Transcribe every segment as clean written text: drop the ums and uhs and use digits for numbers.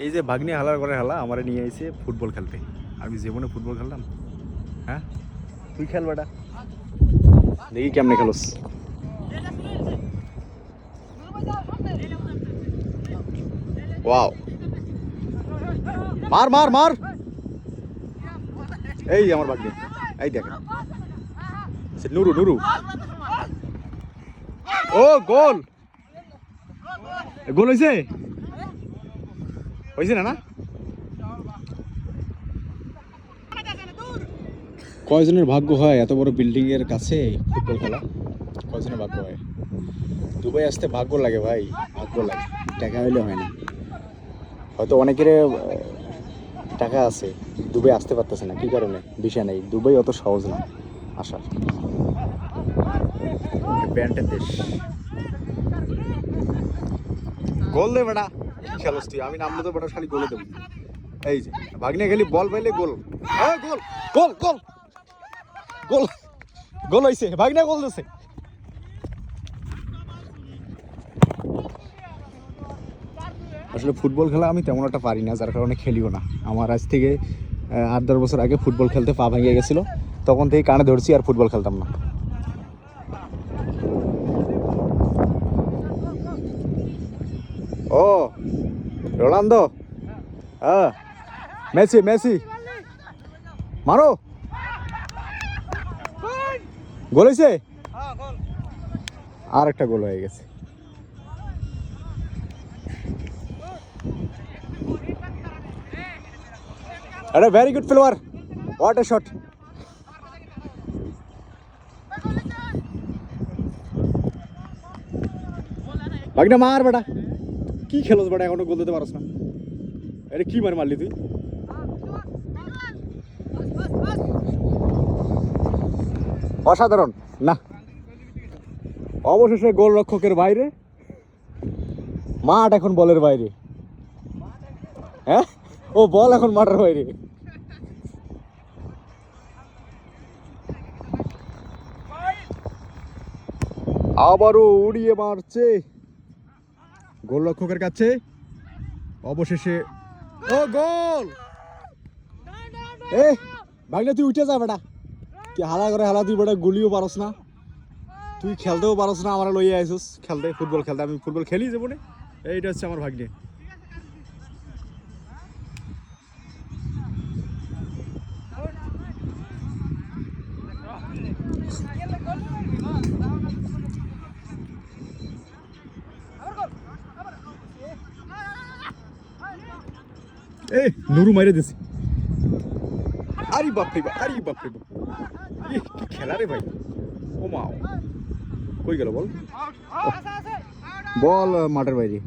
এই যে ভাগ্নি হালার করে হালা আমারে নিয়ে আইছে ফুটবল খেলতে। আমি জীবনে ফুটবল খেললাম? হ্যাঁ, তুই খেল বেটা, দেখি কেমনে খেলোস। ওয়াও, মার মার মার। এই আমার ভাগ্নি, এই দেখেন নুরু নুরু। ও গোল, গোল হয়েছে, হয়েছে না? না, কয়জনের ভাগ্য হয় এত বড় বিল্ডিং এর কাছে ফুটবল খেলা? কয়জনের ভাগ্য হয়? দুবাই আসতে ভাগ্য লাগে ভাই, ভাগ্য লাগে, টাকা হইলে হয় না। হয়তো অনেকের টাকা আছে, দুবাই আসতে পারতেছে না, কি কারণে বিষয় নেই, দুবাই অত সহজ না আসার। ব্যান্ডের দেশ। গোল দে বেটা, কি খেলোস তুই? আমি নামলে তো বেটা খালি গোলে দেবো। এই যে ভাগ্নে খালি বল পাইলে গোল, গোল গোল গোল গোল, গোল হয়েছে, ভাগ্নে গোল দিছে। আসলে ফুটবল খেলা আমি তেমন একটা পারি না, যার কারণে খেলিও না। আমার আজ থেকে 8-10 বছর আগে ফুটবল খেলতে পা ভেঙে গেছিল, তখন থেকে কানে ধরছি আর ফুটবল খেলতাম না। ও রোনালদো, হ্যাঁ মেসি মেসি, মারো, গোল হয়েছে, আর একটা গোল হয়ে গেছে। আরে very good player, what a shot. ভাগনা মার বেটা, কি খেলোস বেটা, এখনো গোল দিতে পারস না। আরে কি মারলি তুই? অসাধারণ না, অবশেষে গোল রক্ষকের বাইরে, মাঠ এখন বলের বাইরে। হ্যাঁ, ও বল এখন মাঠের বাইরে। আবারও উড়িয়ে মারছে গোলরক্ষকের কাছে, অবশেষে ও গোল। এ ভাগনা তুই উঠে যা বেটা, কি হালা করে হালা, তুই বেটা গুলিও পারস না, তুই খেলতেও পারস না, আমার লইয়া আইসস খেলতে, ফুটবল খেলতে। আমি ফুটবল খেলি জীবনে, এইটা হচ্ছে আমার ভাগ্নে। এই নুরু মাইরে দিছি, আরে বাপ রে বাপ, আরে বাপ রে বাপ, কি খেলা রে ভাই। ও মা, কই গেল বল? বল মাঠের বাইরে।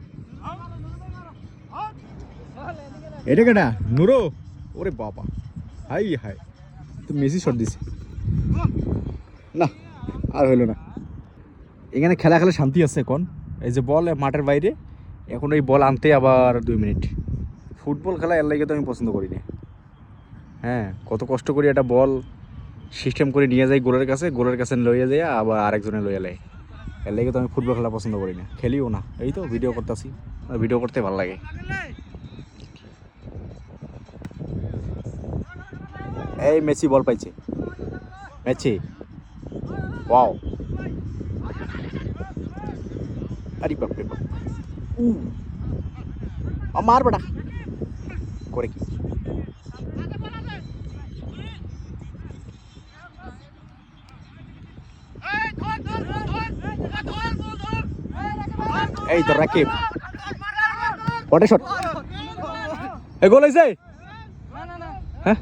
এটা কেটা নুরো? ওরে বাবা, হাই হাই, তো মেসি শট দিছে না, আর হইল না। এখানে খেলা খেলে শান্তি আছে এখন। এই যে বল মাঠের বাইরে, এখন ওই বল আনতে আবার 2 মিনিট। ফুটবল খেলা এর লাগে তো আমি পছন্দ করি না। হ্যাঁ, কত কষ্ট করি একটা বল সিস্টেম করে নিয়ে যাই গোলের কাছে, গোলের কাছে লইয়া যায় আবার আরেকজনে লইয়া লাই। এর লাগে তো আমি ফুটবল খেলা পছন্দ করি না, খেলিও না। এই তো ভিডিও করতেছি, ভিডিও করতে ভালো লাগে। এই মেসি বল পাইছে, মেসি, ওয়াও, আরে বাপ রে বাপ, মার বেটা করে কি। এই তো রাকিব, হোয়াট এ শট, এ গোল হইছে। হ্যাঁ